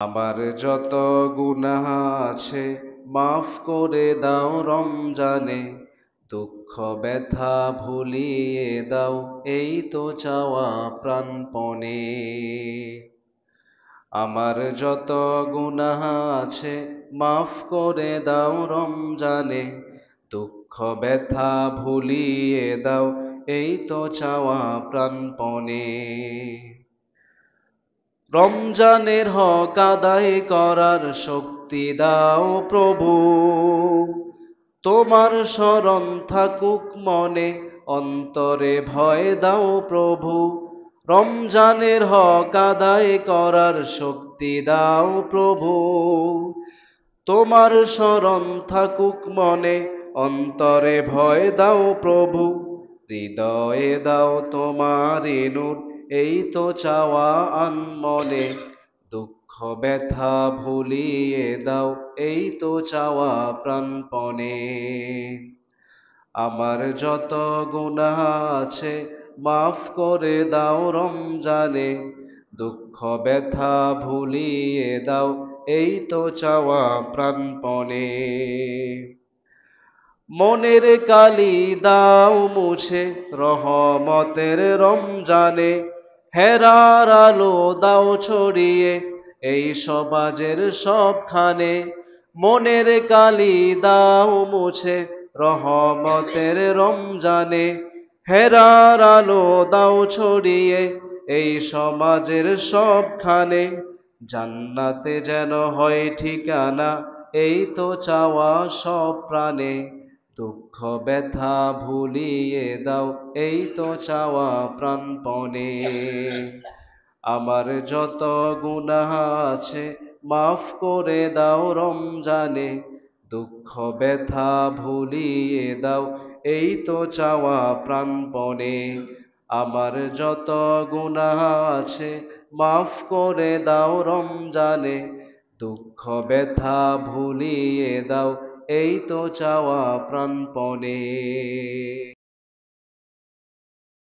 আমার যত গুনাহ আছে মাফ করে দাও রমজানে, দুঃখ ব্যথা ভুলিয়ে দাও এই তো চাওয়া প্রাণপণে। আমার যত গুনাহ আছে মাফ করে দাও রমজানে, দুঃখ ব্যথা ভুলিয়ে দাও এই তো চাওয়া প্রাণপণে। রমজানের হক আদায় করার শক্তি দাও প্রভু, তোমার শরণ থাকুক মনে, অন্তরে ভয় দাও প্রভু। রমজানের হক আদায় করার শক্তি দাও প্রভু, তোমার শরণ থাকুক মনে, অন্তরে ভয় দাও প্রভু। হৃদয়ে দাও তোমার নূর এই তো চাওয়া আনমনে, দুঃখ ব্যথা ভুলিয়ে দাও এই তো চাওয়া প্রাণপণে। আমার যত গুনাহ আছে মাফ করে দাও রমজানে, দুঃখ ব্যথা ভুলিয়ে দাও এই তো চাওয়া প্রাণপণে। মনের কালি দাও মুছে রহমতের রমজানে, হেরার আলো দাও ছড়িয়ে এই সমাজের সবখানে। মনের কালি দাও মুছে রহমতের রমজানে, হেরার আলো দাও ছড়িয়ে এই সমাজের সবখানে। জান্নাতে যেন হয় ঠিকানা এই তো চাওয়া সব প্রাণে, দুঃখ ব্যথা ভুলিয়ে দাও এই তো চাওয়া প্রাণপণে। আমার যত গুনাহ আছে মাফ করে দাও রমজানে, দুঃখ ব্যথা ভুলিয়ে দাও এই তো চাওয়া প্রাণপণে। আমার যত গুনাহ আছে মাফ করে দাও রমজানে, দুঃখ ব্যথা ভুলিয়ে দাও এই তো চাওয়া প্রাণপণে।